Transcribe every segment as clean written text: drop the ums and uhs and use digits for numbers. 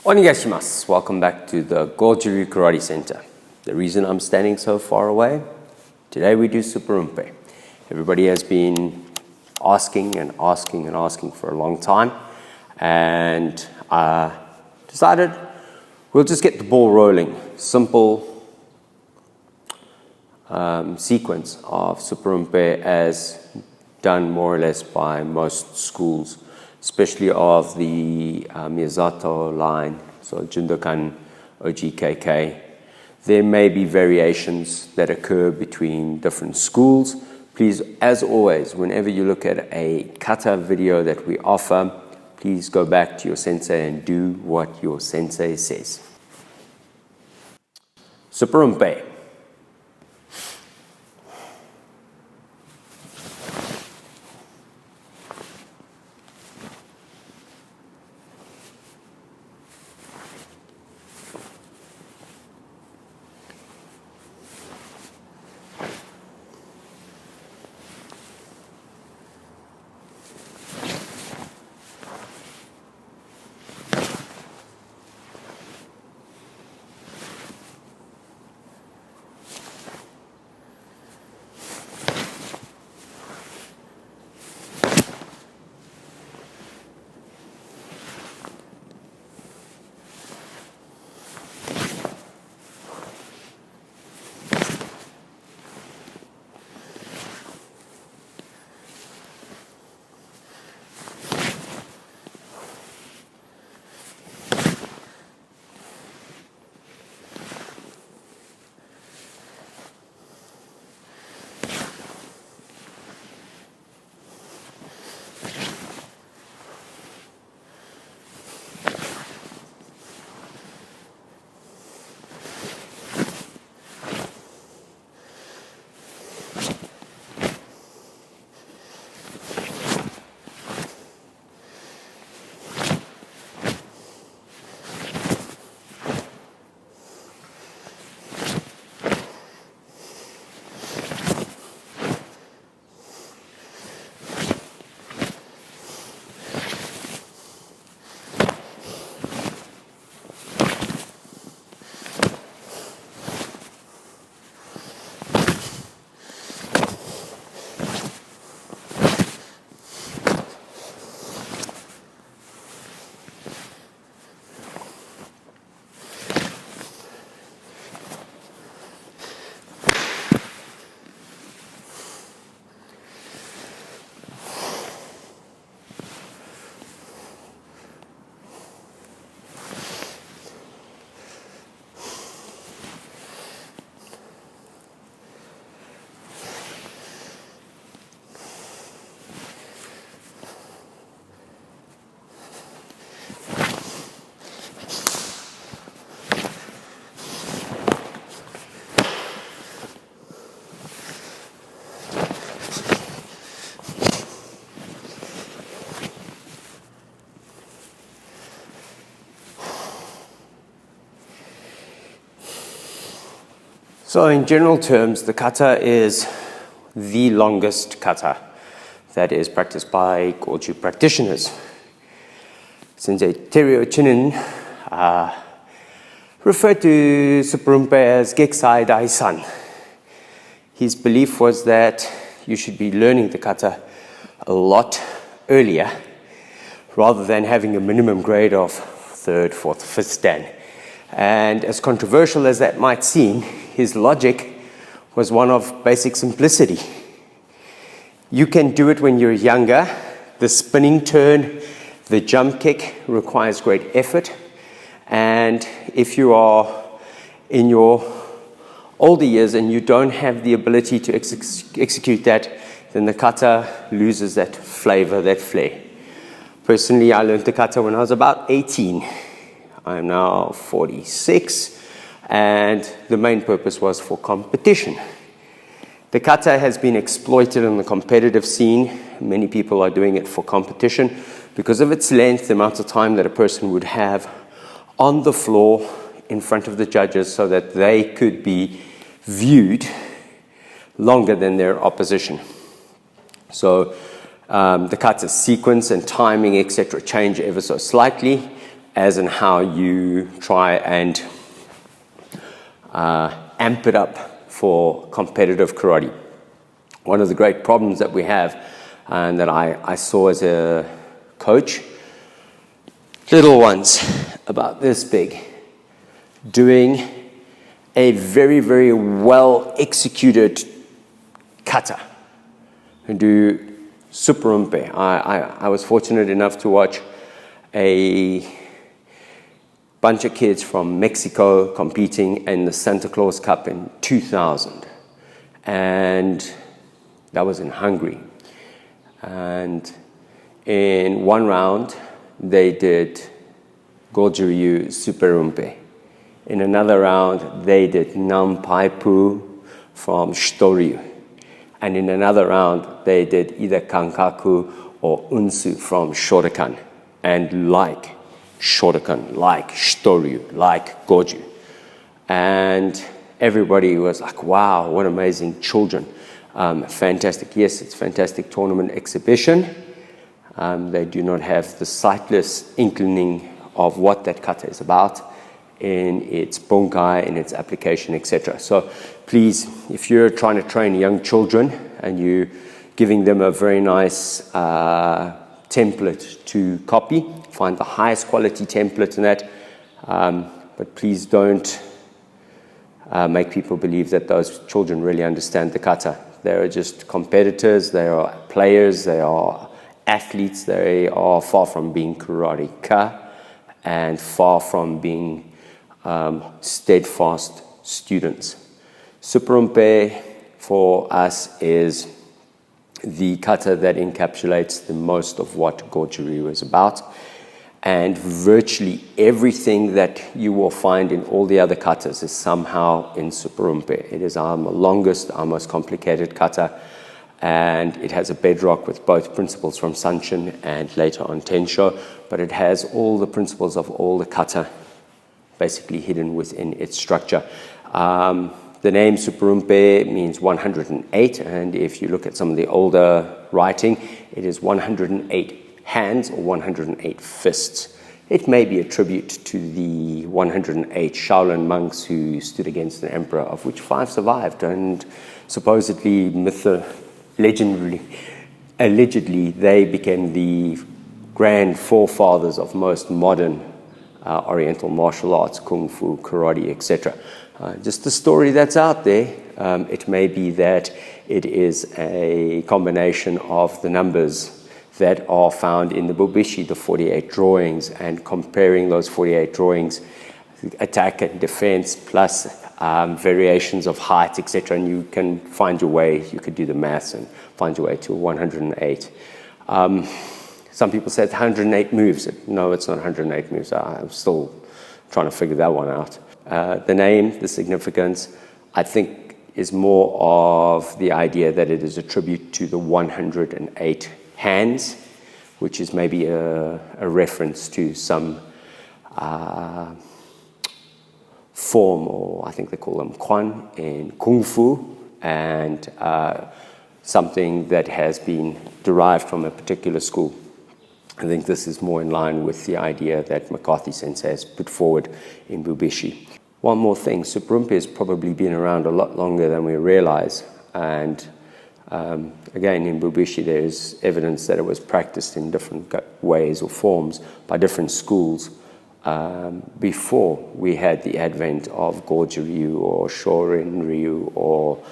Onegaishimasu. Welcome back to the Goju Ryu Karate Center. The reason I'm standing so far away, today we do Suparinpei. Everybody has been asking for a long time, and I decided we'll just get the ball rolling. Simple sequence of Suparinpei as done more or less by most schools, especially of the Miyazato line, so Jundokan, OGKK. There may be variations that occur between different schools. Please, as always, whenever you look at a kata video that we offer, please go back to your sensei and do what your sensei says. Suparinpei. So in general terms, the kata is the longest kata that is practiced by Goju practitioners. Sensei Teruo Chinin referred to Suparinpei as Gekusai Dai-san. His belief was that you should be learning the kata a lot earlier rather than having a minimum grade of 3rd, 4th, 5th dan. And as controversial as that might seem, his logic was one of basic simplicity. You can do it when you're younger. The spinning turn, the jump kick requires great effort. And if you are in your older years and you don't have the ability to execute that, then the kata loses that flavor, that flair. Personally, I learned the kata when I was about 18. I'm now 46, and the main purpose was for competition. The kata has been exploited in the competitive scene. Many people are doing it for competition because of its length, the amount of time that a person would have on the floor in front of the judges so that they could be viewed longer than their opposition. So the kata sequence and timing, etc., change ever so slightly. as in how you try and amp it up for competitive karate. One of the great problems that we have, and that I saw as a coach, little ones about this big, doing a very, very well executed kata, and do Suparinpei. I was fortunate enough to watch a bunch of kids from Mexico competing in the Santa Claus Cup in 2000, and that was in Hungary. And in one round, they did Goju Ryu Suparinpei. In another round, they did Nanpaipu from Shtoryu. And in another round, they did either Kankaku or Unsu from Shotokan. And like Shotokan, like Shtoryu, like Goju. And everybody was like, wow, what amazing children. Fantastic. Yes, it's fantastic tournament exhibition. They do not have the sightless inkling of what that kata is about in its bunkai, in its application, etc. So please, if you're trying to train young children and you're giving them a very nice template to copy, find the highest quality template in that, but please don't make people believe that those children really understand the kata. They are just competitors, they are players, they are athletes, they are far from being karateka and far from being steadfast students. Suparinpei for us is the kata that encapsulates the most of what Goju Ryu is about. And virtually everything that you will find in all the other katas is somehow in Suparinpei. It is our longest, our most complicated kata, and it has a bedrock with both principles from Sanshin and later on Tensho, but it has all the principles of all the kata basically hidden within its structure. The name Suparinpei means 108, and if you look at some of the older writing, it is 108 hands or 108 fists. It may be a tribute to the 108 Shaolin monks who stood against an emperor, of which 5 survived, and supposedly, allegedly, they became the grand forefathers of most modern Oriental martial arts, kung fu, karate, etc. Just the story that's out there. It may be that it is a combination of the numbers that are found in the Bubishi, the 48 drawings, and comparing those 48 drawings, attack and defense, plus variations of height, etc. And you can find your way, you could do the maths and find your way to 108. Some people said 108 moves. No, it's not 108 moves. I'm still trying to figure that one out. The name, the significance, I think is more of the idea that it is a tribute to the 108 hands, which is maybe a reference to some form, or I think they call them Quan in Kung Fu, and something that has been derived from a particular school. I think this is more in line with the idea that McCarthy Sensei has put forward in Bubishi. One more thing, Suparinpei has probably been around a lot longer than we realize, and again, in Bubishi, there is evidence that it was practiced in different ways or forms by different schools before we had the advent of Goju Ryu or Shorin Ryu or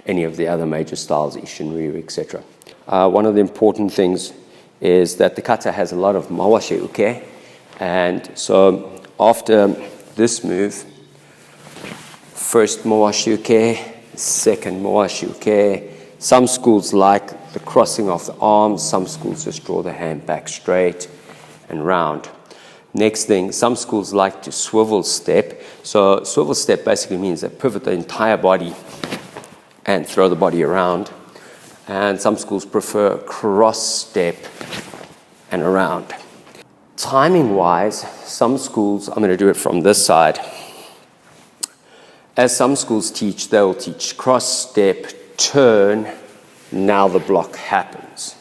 any of the other major styles, Ishin Ryu, etc. One of the important things is that the kata has a lot of mawashi uke, and so after this move, first mawashi uke, second mawashi uke. Some schools like the crossing of the arms, some schools just draw the hand back straight and round. Next thing, some schools like to swivel step. So swivel step basically means they pivot the entire body and throw the body around. And some schools prefer cross step and around. Timing wise, some schools, I'm going to do it from this side. As some schools teach, they'll teach cross step, turn, now the block happens.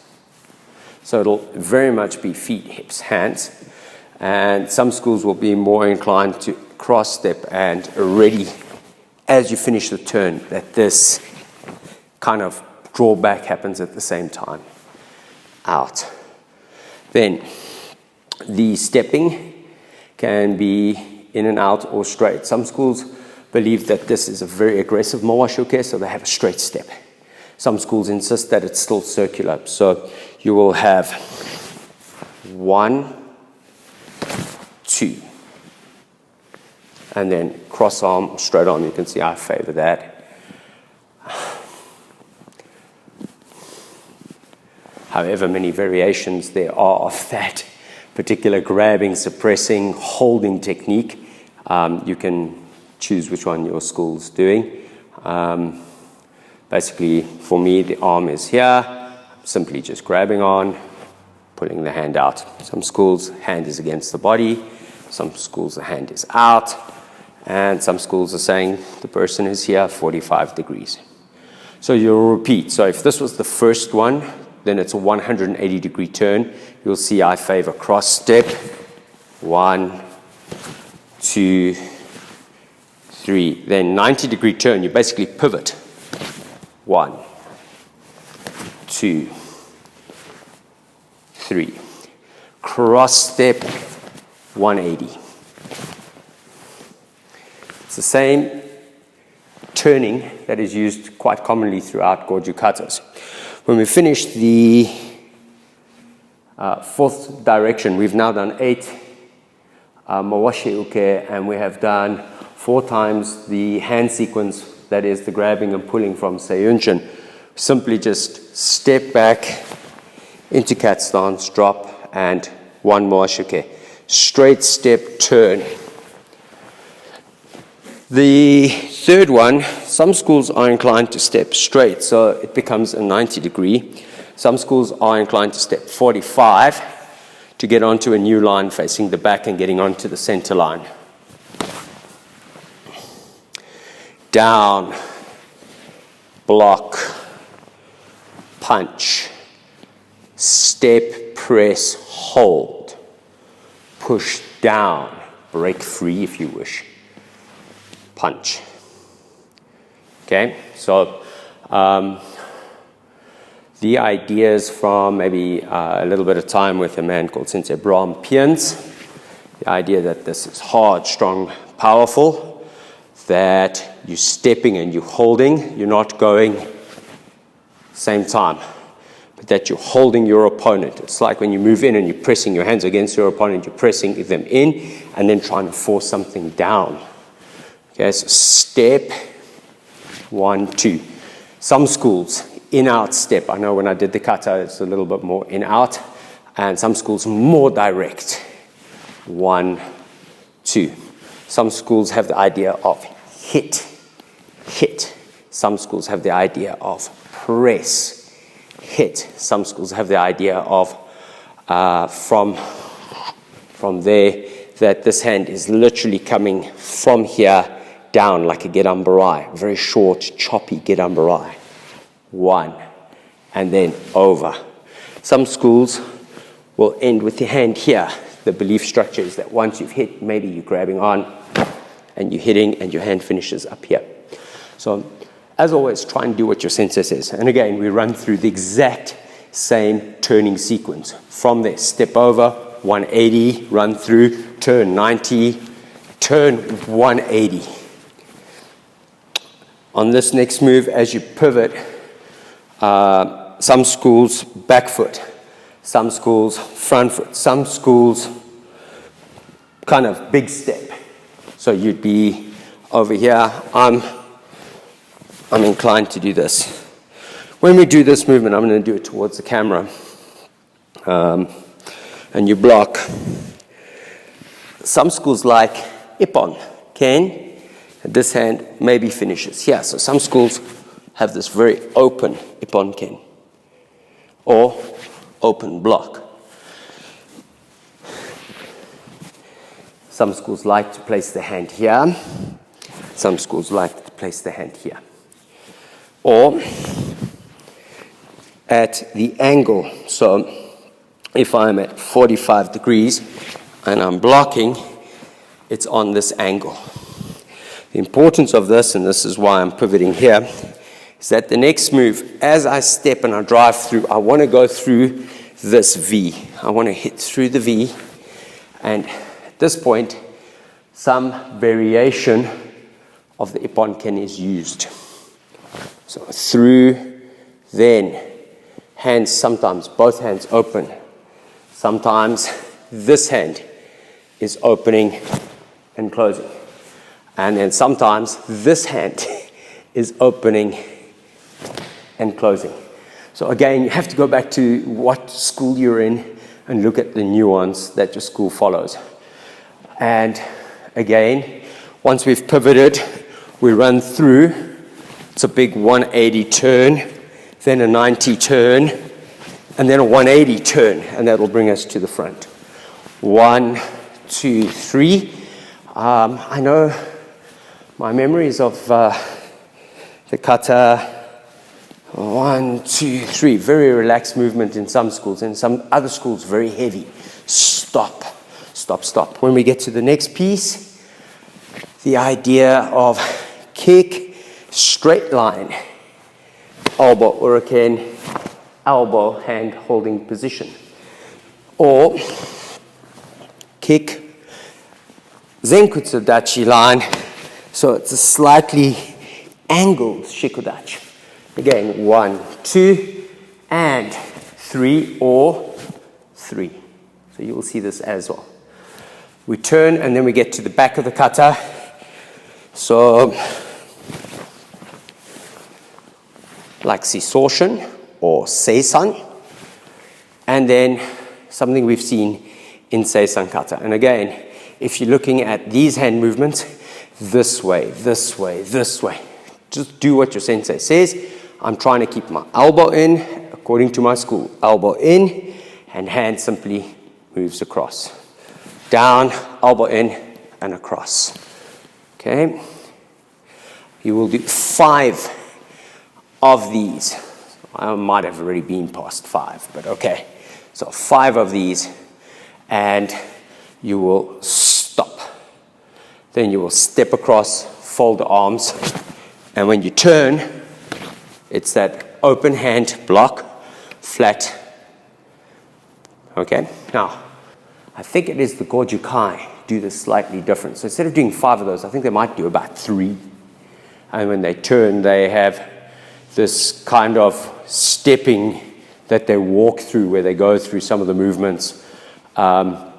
So it'll very much be feet, hips, hands. And some schools will be more inclined to cross step and already, as you finish the turn, that this kind of drawback happens at the same time. Out. Then the stepping can be in and out or straight. Some schools believe that this is a very aggressive mawashoke, so they have a straight step. Some schools insist that it's still circular. So you will have 1, 2. And then cross arm or straight arm, you can see I favor that. However many variations there are of that particular grabbing, suppressing, holding technique, you can choose which one your school's doing. Basically, for me, the arm is here, simply just grabbing on, pulling the hand out. Some schools, hand is against the body. Some schools, the hand is out. And some schools are saying the person is here 45 degrees. So you'll repeat. So if this was the first one, then it's a 180-degree turn. You'll see I favor cross step. 1, 2, 3. Then 90-degree turn, you basically pivot. 1, 2, 3. Cross step, 180. It's the same turning that is used quite commonly throughout Goju katas. When we finish the fourth direction, we've now done 8 mawashi uke, and we have done 4 times the hand sequence, that is the grabbing and pulling from seiyunshin. Simply just step back into cat stance, drop, and 1 mawashi uke. Straight step, turn. The third one, some schools are inclined to step straight, so it becomes a 90-degree. Some schools are inclined to step 45 to get onto a new line facing the back and getting onto the center line. Down, block, punch, step, press, hold, push down, break free if you wish. Punch. Okay, so the ideas from maybe a little bit of time with a man called Sensei Brahm Piens, the idea that this is hard, strong, powerful, that you're stepping and you're holding, you're not going same time, but that you're holding your opponent. It's like when you move in and you're pressing your hands against your opponent, you're pressing them in and then trying to force something down. Okay, so step, 1, 2. Some schools, in-out step. I know when I did the kata, it's a little bit more in-out. And some schools, more direct. 1, 2. Some schools have the idea of hit, hit. Some schools have the idea of press, hit. Some schools have the idea of, from there, that this hand is literally coming from here down like a gedambarai, very short, choppy gedambarai. 1, and then over. Some schools will end with the hand here. The belief structure is that once you've hit, maybe you're grabbing on and you're hitting and your hand finishes up here. So as always, try and do what your sensei says. And again, we run through the exact same turning sequence. From there, step over, 180, run through, turn 90, turn 180. On this next move, as you pivot, some schools back foot, some schools front foot, some schools kind of big step. So you'd be over here. I'm inclined to do this. When we do this movement, I'm going to do it towards the camera. And you block. Some schools like ippon, ken. This hand maybe finishes here. So some schools have this very open ippon ken or open block. Some schools like to place the hand here. Some schools like to place the hand here. Or at the angle. So if I'm at 45 degrees and I'm blocking, it's on this angle. The importance of this, and this is why I'm pivoting here, is that the next move, as I step and I drive through, I want to go through this V. I want to hit through the V, and at this point, some variation of the Ippon Ken is used. So through, then hands, sometimes both hands open. Sometimes this hand is opening and closing. And then sometimes this hand is opening and closing. So again, you have to go back to what school you're in and look at the nuance that your school follows. And again, once we've pivoted, we run through. It's a big 180 turn, then a 90 turn, and then a 180 turn, and that'll bring us to the front. 1, 2, 3. I know my memories of the kata. 1, 2, 3. Very relaxed movement in some schools, and some other schools very heavy. Stop, stop, stop. When we get to the next piece, the idea of kick, straight line, elbow hurricane, elbow hand holding position, or kick, zenkutsu dachi line. So it's a slightly angled shikodachi. Again, 1, 2, and 3 or 3. So you will see this as well. We turn and then we get to the back of the kata. So, like Sisoshin or Seisan. And then something we've seen in Seisan kata. And again, if you're looking at these hand movements, this way, this way, this way. Just do what your sensei says. I'm trying to keep my elbow in, according to my school. Elbow in, and hand simply moves across. Down, elbow in, and across. Okay? You will do 5 of these. I might have already been past 5, but okay. So 5 of these, and you will stop. Then you will step across, fold the arms, and when you turn, it's that open hand block, flat. Okay? Now, I think it is the Goju Kai do this slightly different. So instead of doing 5 of those, I think they might do about 3. And when they turn, they have this kind of stepping that they walk through, where they go through some of the movements,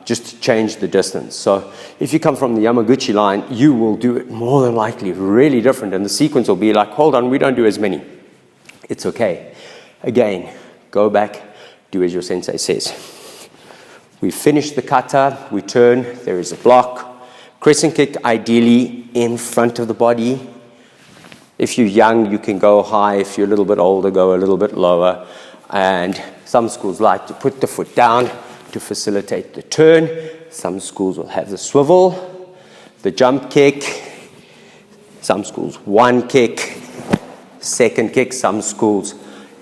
just to change the distance. So if you come from the Yamaguchi line, you will do it more than likely really different, and the sequence will be like, hold on, we don't do as many. It's okay. Again, go back, do as your sensei says. We finish the kata, we turn, there is a block. Crescent kick, ideally in front of the body. If you're young, you can go high. If you're a little bit older, go a little bit lower. And some schools like to put the foot down to facilitate the turn. Some schools will have the swivel, the jump kick. Some schools, 1 kick. Second kick, some schools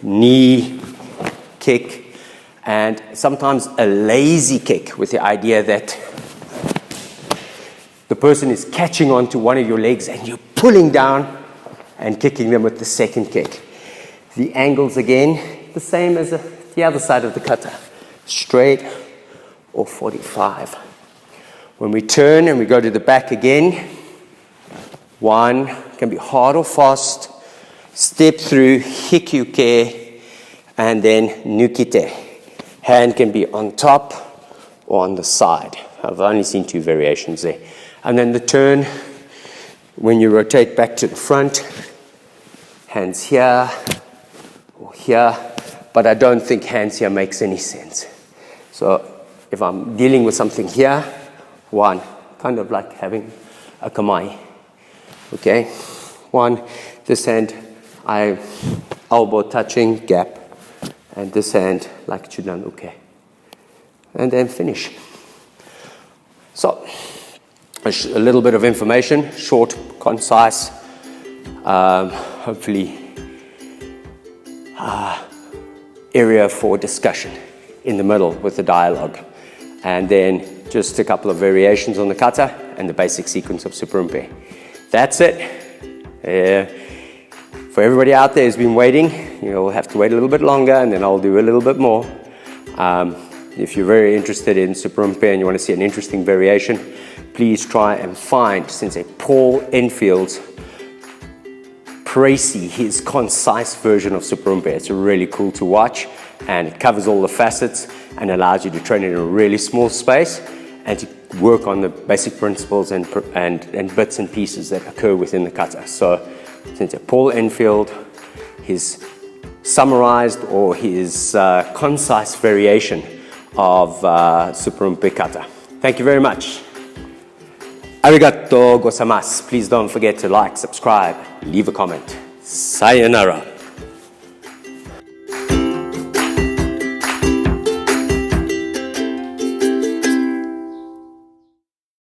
knee kick, and sometimes a lazy kick with the idea that the person is catching onto one of your legs and you're pulling down and kicking them with the second kick. The angles again, the same as the other side of the kata, straight or 45. When we turn and we go to the back again, 1 can be hard or fast. Step through, hikyuke, and then nukite. Hand can be on top or on the side. I've only seen 2 variations there. And then the turn, when you rotate back to the front, hands here or here, but I don't think hands here makes any sense. So if I'm dealing with something here, 1, kind of like having a kamae. Okay? 1, this hand, I elbow touching, gap, and this hand like Chudan Uke. And then finish. So, a little bit of information, short, concise, hopefully area for discussion in the middle with the dialogue. And then just a couple of variations on the kata and the basic sequence of Suparinpei. That's it. For everybody out there who's been waiting, you'll have to wait a little bit longer, and then I'll do a little bit more. If you're very interested in Suparinpei and you want to see an interesting variation, please try and find Sensei Paul Enfield's précis, his concise version of Suparinpei. It's really cool to watch, and it covers all the facets and allows you to train in a really small space and to work on the basic principles and bits and pieces that occur within the kata. So, Sensei Paul Enfield, his summarized or his concise variation of Suparinpei Kata. Thank you very much. Arigato gozaimasu. Please don't forget to like, subscribe, leave a comment. Sayonara.